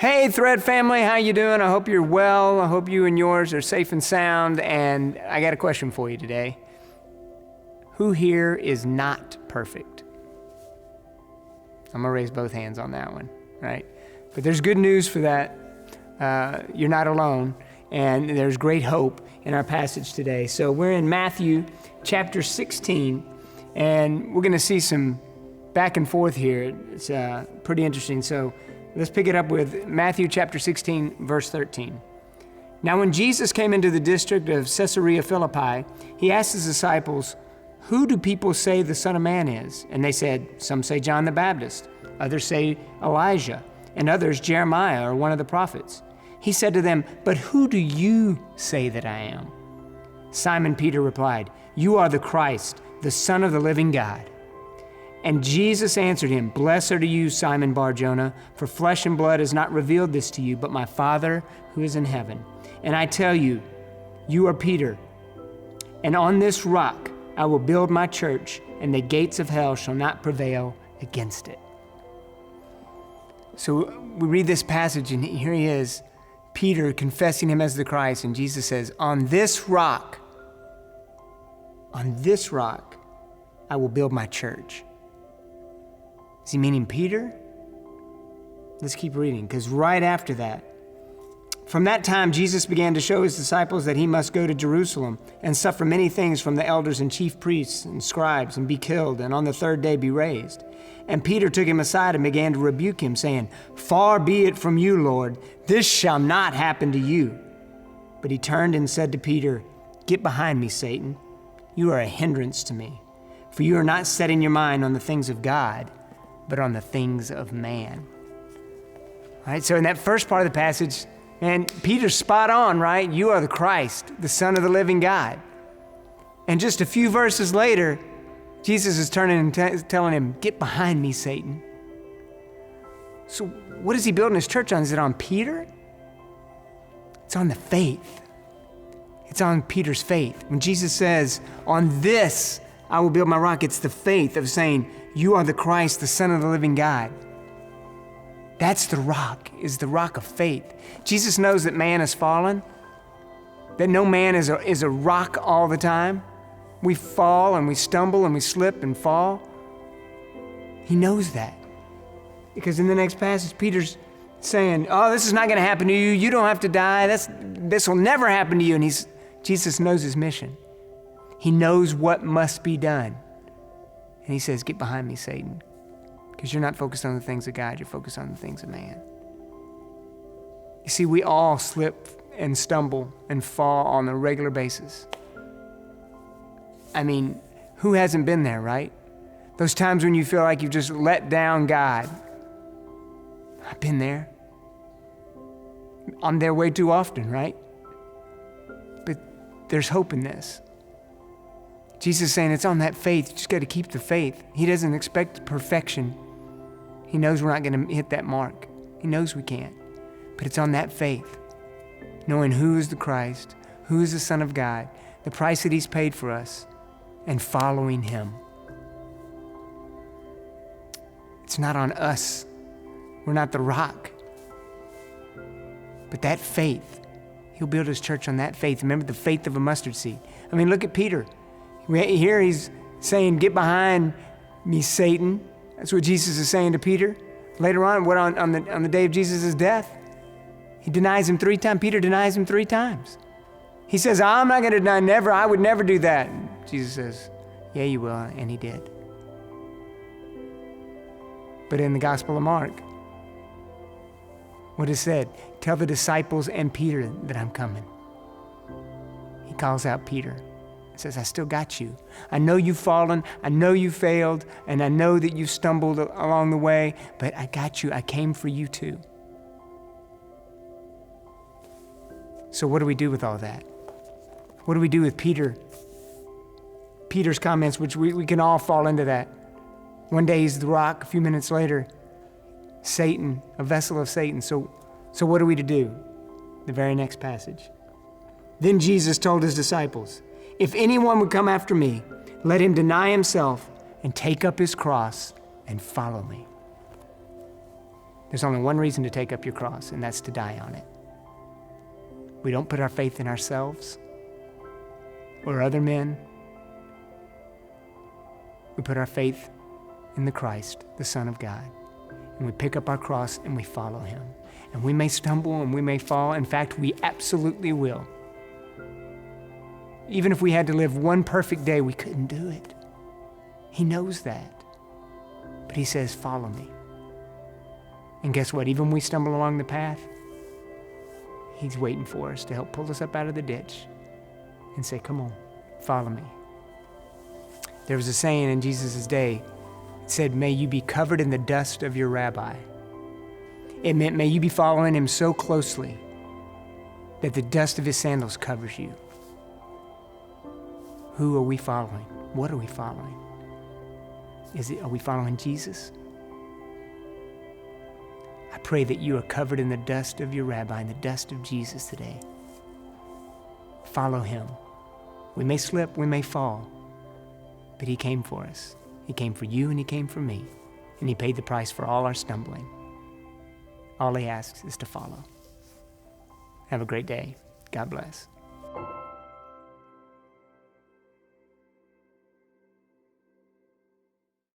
Hey, Thread family, how you doing? I hope you're well. I hope you and yours are safe and sound. And I got a question for you today. Who here is not perfect? I'm going to raise both hands on that one, right? But there's good news for that. You're not alone. And there's great hope in our passage today. So we're in Matthew chapter 16, and we're going to see some back and forth here. It's pretty interesting. So let's pick it up with Matthew chapter 16, verse 13. Now when Jesus came into the district of Caesarea Philippi, he asked his disciples, "Who do people say the Son of Man is?" And they said, "Some say John the Baptist, others say Elijah, and others Jeremiah or one of the prophets." He said to them, "But who do you say that I am?" Simon Peter replied, "You are the Christ, the Son of the living God." And Jesus answered him, "Blessed are you, Simon Bar-Jonah, for flesh and blood has not revealed this to you, but my Father who is in heaven. And I tell you, you are Peter, and on this rock I will build my church, and the gates of hell shall not prevail against it." So we read this passage, and here he is, Peter confessing him as the Christ, and Jesus says, on this rock, I will build my church. Is he meaning Peter? Let's keep reading, because right after that, from that time, Jesus began to show his disciples that he must go to Jerusalem and suffer many things from the elders and chief priests and scribes and be killed and on the third day be raised. And Peter took him aside and began to rebuke him, saying, "Far be it from you, Lord, this shall not happen to you." But he turned and said to Peter, "Get behind me, Satan. You are a hindrance to me, for you are not setting your mind on the things of God, but on the things of man." All right, so in that first part of the passage, and Peter's spot on, right? You are the Christ, the Son of the living God. And just a few verses later, Jesus is turning and telling him, "Get behind me, Satan." So what is he building his church on? Is it on Peter? It's on the faith. It's on Peter's faith. When Jesus says, "On this I will build my rock," it's the faith of saying, you are the Christ, the Son of the living God. That's the rock, is the rock of faith. Jesus knows that man has fallen, that no man is a rock all the time. We fall and we stumble and we slip and fall. He knows that. Because in the next passage, Peter's saying, "Oh, this is not going to happen to you. You don't have to die. This will never happen to you." And Jesus knows his mission. He knows what must be done. And he says, "Get behind me, Satan." Because you're not focused on the things of God, you're focused on the things of man. You see, we all slip and stumble and fall on a regular basis. I mean, who hasn't been there, right? Those times when you feel like you've just let down God. I've been there. I'm there way too often, right? But there's hope in this. Jesus is saying it's on that faith. You just got to keep the faith. He doesn't expect perfection. He knows we're not going to hit that mark. He knows we can't. But it's on that faith, knowing who is the Christ, who is the Son of God, the price that he's paid for us, and following him. It's not on us. We're not the rock. But that faith, he'll build his church on that faith. Remember the faith of a mustard seed. I mean, look at Peter. Here he's saying, "Get behind me, Satan." That's what Jesus is saying to Peter. Later on, on the day of Jesus' death, he denies him 3 times. Peter denies him 3 times. He says, "I'm not going to deny, never. I would never do that." And Jesus says, "Yeah, you will," and he did. But in the Gospel of Mark, what is said? "Tell the disciples and Peter that I'm coming." He calls out Peter. Says, "I still got you. I know you've fallen. I know you failed. And I know that you stumbled along the way, but I got you. I came for you too." So what do we do with all that? What do we do with Peter's comments, which we can all fall into that. One day he's the rock. A few minutes later, Satan, a vessel of Satan. So what are we to do? The very next passage. Then Jesus told his disciples, "If anyone would come after me, let him deny himself and take up his cross and follow me." There's only one reason to take up your cross, and that's to die on it. We don't put our faith in ourselves or other men. We put our faith in the Christ, the Son of God. And we pick up our cross and we follow him. And we may stumble and we may fall. In fact, we absolutely will. Even if we had to live one perfect day, we couldn't do it. He knows that. But he says, follow me. And guess what? Even when we stumble along the path, he's waiting for us to help pull us up out of the ditch and say, come on, follow me. There was a saying in Jesus' day. It said, may you be covered in the dust of your rabbi. It meant, may you be following him so closely that the dust of his sandals covers you. Who are we following? What are we following? Are we following Jesus? I pray that you are covered in the dust of your rabbi, in the dust of Jesus today. Follow him. We may slip, we may fall, but he came for us. He came for you and he came for me, and he paid the price for all our stumbling. All he asks is to follow. Have a great day. God bless.